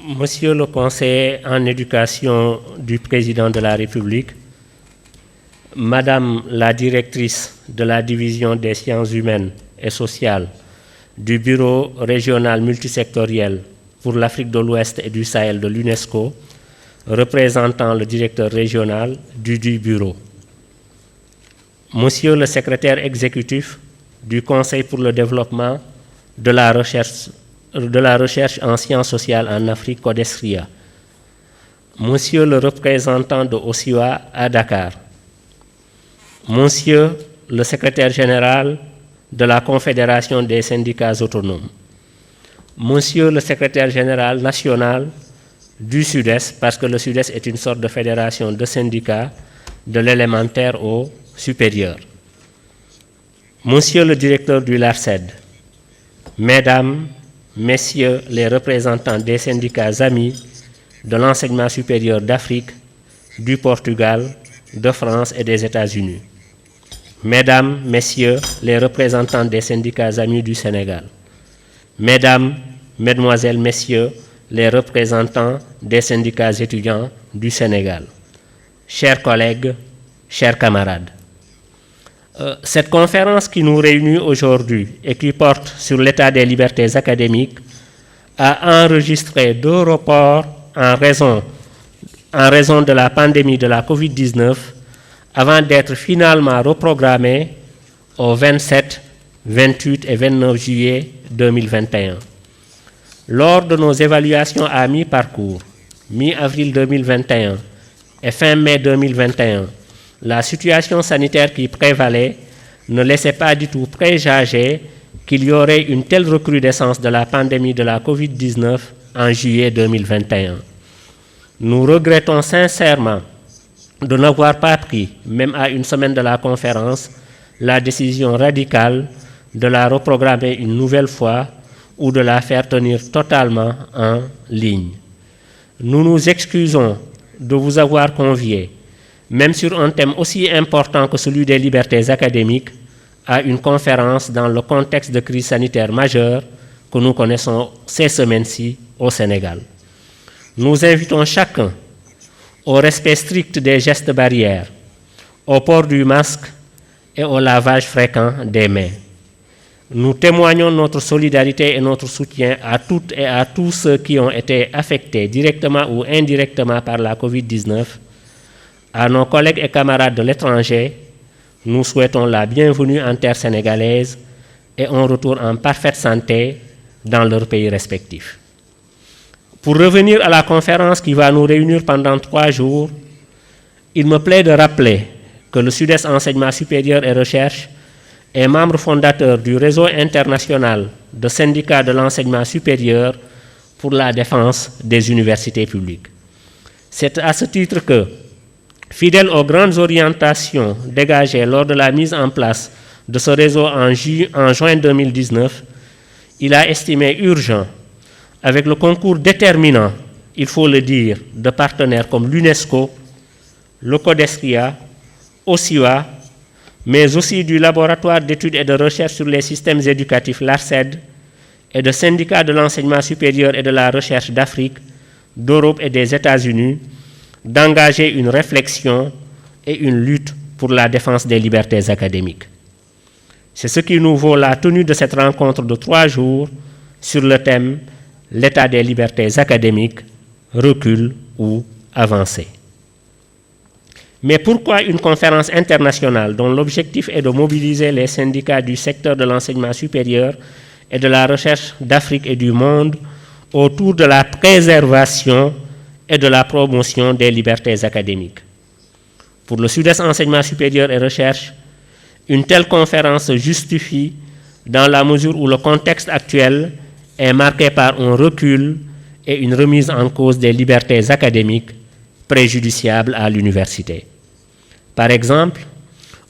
Monsieur le conseiller en éducation du président de la République, Madame la directrice de la division des sciences humaines et sociales du Bureau régional multisectoriel pour l'Afrique de l'Ouest et du Sahel de l'UNESCO, représentant le directeur régional du bureau, Monsieur le secrétaire exécutif du Conseil pour le développement de la recherche en sciences sociales en Afrique, CODESRIA, Monsieur le représentant de OSIWA à Dakar, Monsieur le secrétaire général de la Confédération des syndicats autonomes, Monsieur le secrétaire général national du Sud-Est, parce que le Sud-Est est une sorte de fédération de syndicats de l'élémentaire au supérieur, Monsieur le directeur du LARCED, Mesdames, Messieurs les représentants des syndicats amis de l'enseignement supérieur d'Afrique, du Portugal, de France et des États-Unis, Mesdames, Messieurs les représentants des syndicats amis du Sénégal, Mesdames, Mesdemoiselles, Messieurs les représentants des syndicats étudiants du Sénégal, chers collègues, chers camarades. Cette conférence qui nous réunit aujourd'hui et qui porte sur l'état des libertés académiques a enregistré 2 reports en raison de la pandémie de la COVID-19 avant d'être finalement reprogrammée au 27, 28 et 29 juillet 2021. Lors de nos évaluations à mi-parcours, mi-avril 2021 et fin mai 2021, la situation sanitaire qui prévalait ne laissait pas du tout présager qu'il y aurait une telle recrudescence de la pandémie de la COVID-19 en juillet 2021. Nous regrettons sincèrement de n'avoir pas pris, même à une semaine de la conférence, la décision radicale de la reprogrammer une nouvelle fois ou de la faire tenir totalement en ligne. Nous nous excusons de vous avoir conviés, même sur un thème aussi important que celui des libertés académiques, à une conférence dans le contexte de crise sanitaire majeure que nous connaissons ces semaines-ci au Sénégal. Nous invitons chacun au respect strict des gestes barrières, au port du masque et au lavage fréquent des mains. Nous témoignons notre solidarité et notre soutien à toutes et à tous ceux qui ont été affectés directement ou indirectement par la COVID-19. À nos collègues et camarades de l'étranger, nous souhaitons la bienvenue en terre sénégalaise et un retour en parfaite santé dans leurs pays respectifs. Pour revenir à la conférence qui va nous réunir pendant 3 jours, il me plaît de rappeler que le Sud-Est Enseignement Supérieur et Recherche est membre fondateur du réseau international de syndicats de l'enseignement supérieur pour la défense des universités publiques. C'est à ce titre que, fidèle aux grandes orientations dégagées lors de la mise en place de ce réseau en juin 2019, il a estimé urgent, avec le concours déterminant, il faut le dire, de partenaires comme l'UNESCO, le CODESRIA, OSIWA, mais aussi du laboratoire d'études et de recherche sur les systèmes éducatifs LARCED et de syndicats de l'enseignement supérieur et de la recherche d'Afrique, d'Europe et des États-Unis, d'engager une réflexion et une lutte pour la défense des libertés académiques. C'est ce qui nous vaut la tenue de cette rencontre de 3 jours sur le thème « L'état des libertés académiques, recul ou avancée ». Mais pourquoi une conférence internationale dont l'objectif est de mobiliser les syndicats du secteur de l'enseignement supérieur et de la recherche d'Afrique et du monde autour de la préservation et de la promotion des libertés académiques? Pour le Sud-Est Enseignement Supérieur et Recherche, une telle conférence se justifie dans la mesure où le contexte actuel est marqué par un recul et une remise en cause des libertés académiques préjudiciables à l'université. Par exemple,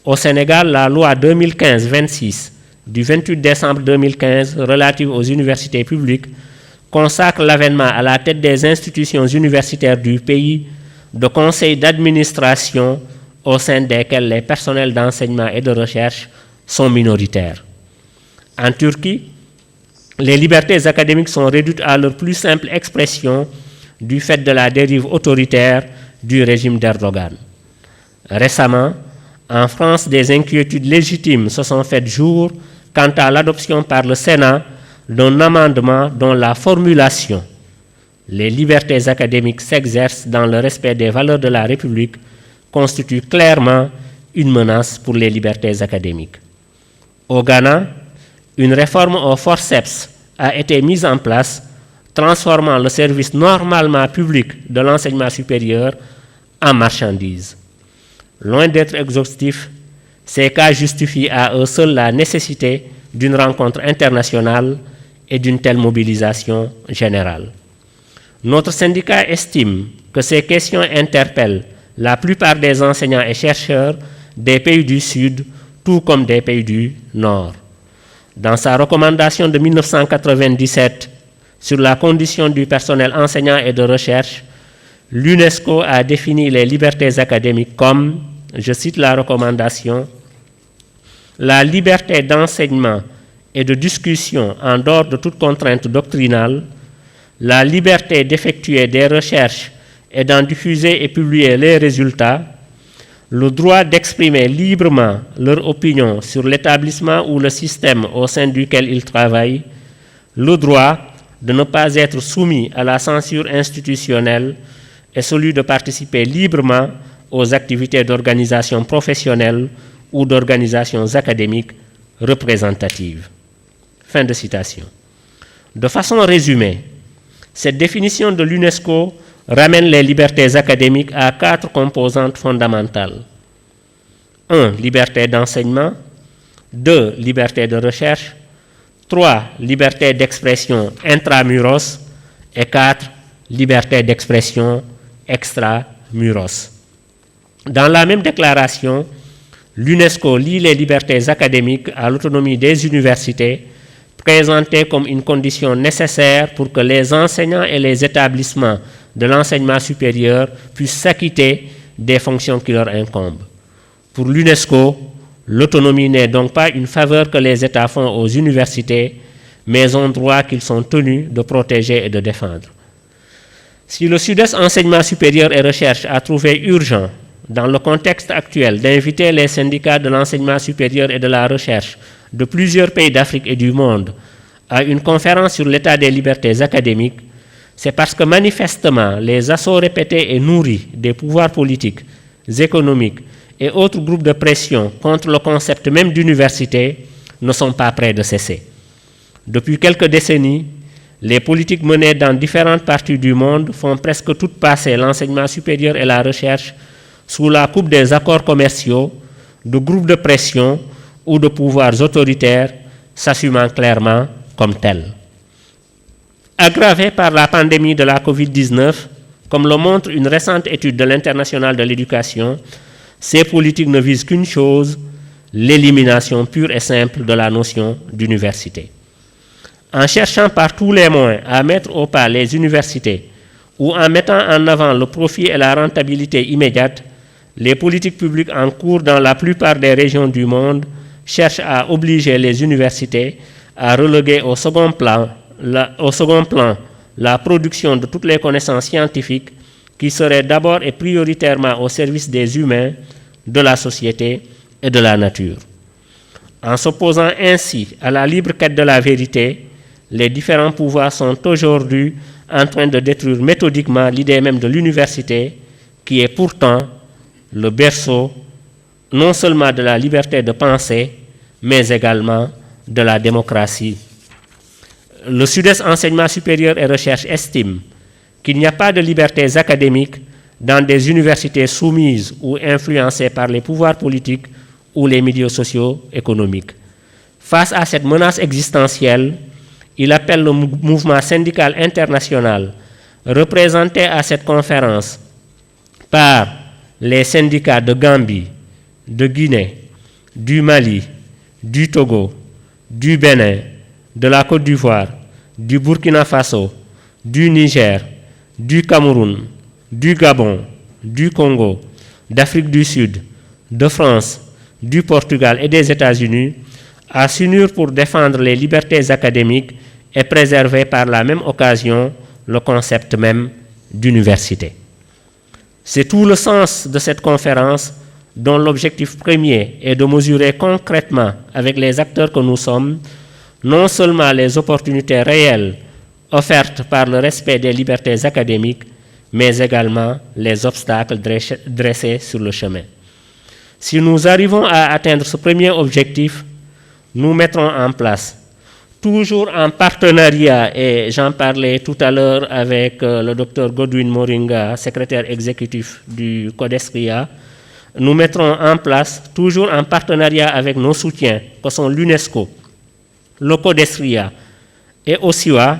au Sénégal, la loi 2015-26 du 28 décembre 2015 relative aux universités publiques consacre l'avènement à la tête des institutions universitaires du pays de conseils d'administration au sein desquels les personnels d'enseignement et de recherche sont minoritaires. En Turquie, les libertés académiques sont réduites à leur plus simple expression du fait de la dérive autoritaire du régime d'Erdogan. Récemment, en France, des inquiétudes légitimes se sont faites jour quant à l'adoption par le Sénat d'un amendement dont la formulation « Les libertés académiques s'exercent dans le respect des valeurs de la République » constitue clairement une menace pour les libertés académiques. Au Ghana, une réforme au forceps a été mise en place, transformant le service normalement public de l'enseignement supérieur en marchandise. Loin d'être exhaustif, ces cas justifient à eux seuls la nécessité d'une rencontre internationale et d'une telle mobilisation générale. Notre syndicat estime que ces questions interpellent la plupart des enseignants et chercheurs des pays du Sud, tout comme des pays du Nord. Dans sa recommandation de 1997 sur la condition du personnel enseignant et de recherche, l'UNESCO a défini les libertés académiques comme, je cite la recommandation, la liberté d'enseignement et de discussion en dehors de toute contrainte doctrinale, la liberté d'effectuer des recherches et d'en diffuser et publier les résultats, le droit d'exprimer librement leur opinion sur l'établissement ou le système au sein duquel ils travaillent, le droit de ne pas être soumis à la censure institutionnelle et celui de participer librement aux activités d'organisation professionnelle ou d'organisations académiques représentatives. Fin de citation. De façon résumée, cette définition de l'UNESCO ramène les libertés académiques à 4 composantes fondamentales. 1. Liberté d'enseignement. 2. Liberté de recherche. 3. Liberté d'expression intramuros. Et 4. Liberté d'expression extramuros. Dans la même déclaration, l'UNESCO lie les libertés académiques à l'autonomie des universités, présentée comme une condition nécessaire pour que les enseignants et les établissements de l'enseignement supérieur puissent s'acquitter des fonctions qui leur incombent. Pour l'UNESCO, l'autonomie n'est donc pas une faveur que les États font aux universités, mais un droit qu'ils sont tenus de protéger et de défendre. Si le Sud-Est Enseignement supérieur et recherche a trouvé urgent, dans le contexte actuel, d'inviter les syndicats de l'enseignement supérieur et de la recherche de plusieurs pays d'Afrique et du monde à une conférence sur l'état des libertés académiques, c'est parce que manifestement les assauts répétés et nourris des pouvoirs politiques, économiques et autres groupes de pression contre le concept même d'université ne sont pas près de cesser. Depuis quelques décennies, les politiques menées dans différentes parties du monde font presque toutes passer l'enseignement supérieur et la recherche sous la coupe des accords commerciaux, de groupes de pression ou de pouvoirs autoritaires s'assumant clairement comme tels. Aggravée par la pandémie de la COVID-19, comme le montre une récente étude de l'Internationale de l'éducation, ces politiques ne visent qu'une chose, l'élimination pure et simple de la notion d'université. En cherchant par tous les moyens à mettre au pas les universités ou en mettant en avant le profit et la rentabilité immédiate, les politiques publiques en cours dans la plupart des régions du monde cherchent à obliger les universités à reléguer au second plan la production de toutes les connaissances scientifiques qui seraient d'abord et prioritairement au service des humains, de la société et de la nature. En s'opposant ainsi à la libre quête de la vérité, les différents pouvoirs sont aujourd'hui en train de détruire méthodiquement l'idée même de l'université, qui est pourtant le berceau non seulement de la liberté de penser, mais également de la démocratie. Le Sud-Est Enseignement supérieur et recherche estime qu'il n'y a pas de libertés académiques dans des universités soumises ou influencées par les pouvoirs politiques ou les milieux sociaux économiques. Face à cette menace existentielle, il appelle le mouvement syndical international, représenté à cette conférence par les syndicats de Gambie, de Guinée, du Mali, du Togo, du Bénin, de la Côte d'Ivoire, du Burkina Faso, du Niger, du Cameroun, du Gabon, du Congo, d'Afrique du Sud, de France, du Portugal et des États-Unis, à s'unir pour défendre les libertés académiques et préserver par la même occasion le concept même d'université. C'est tout le sens de cette conférence dont l'objectif premier est de mesurer concrètement avec les acteurs que nous sommes non seulement les opportunités réelles offertes par le respect des libertés académiques, mais également les obstacles dressés sur le chemin. Si nous arrivons à atteindre ce premier objectif, nous mettrons en place, toujours en partenariat, et j'en parlais tout à l'heure avec le Dr Godwin Moringa, secrétaire exécutif du CODESRIA, nous mettrons en place, toujours en partenariat avec nos soutiens, que sont l'UNESCO, le CODESRIA et OSIWA,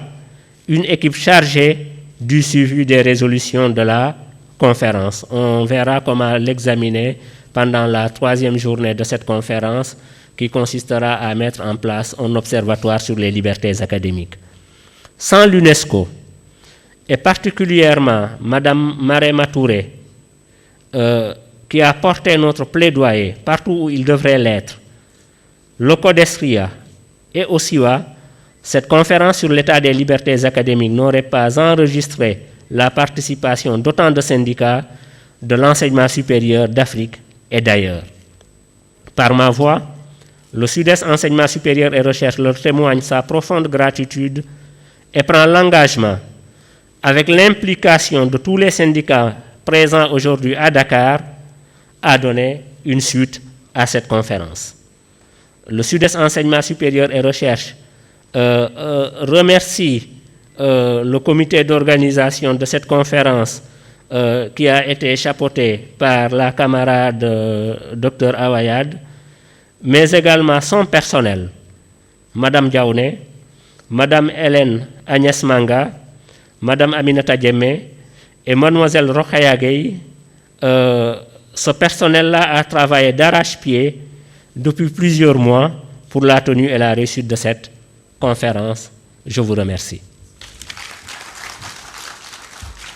une équipe chargée du suivi des résolutions de la conférence. On verra comment l'examiner pendant la 3e journée de cette conférence qui consistera à mettre en place un observatoire sur les libertés académiques. Sans l'UNESCO, et particulièrement Mme Marema Touré, qui a porté notre plaidoyer partout où il devrait l'être, le CODESRIA et OSIWA, cette conférence sur l'état des libertés académiques n'aurait pas enregistré la participation d'autant de syndicats de l'enseignement supérieur d'Afrique et d'ailleurs. Par ma voix, le Sud-Est Enseignement supérieur et recherche leur témoigne sa profonde gratitude et prend l'engagement, avec l'implication de tous les syndicats présents aujourd'hui à Dakar, à donner une suite à cette conférence. Le Sud-Est Enseignement supérieur et recherche remercie le comité d'organisation de cette conférence qui a été chapeauté par la camarade Dr Awayad, mais également son personnel, Madame Diaouné, Madame Hélène Agnès Manga, Madame Aminata Djemé et Mademoiselle Rokhaya Gueye. Ce personnel-là a travaillé d'arrache-pied depuis plusieurs mois pour la tenue et la réussite de cette conférence. Je vous remercie.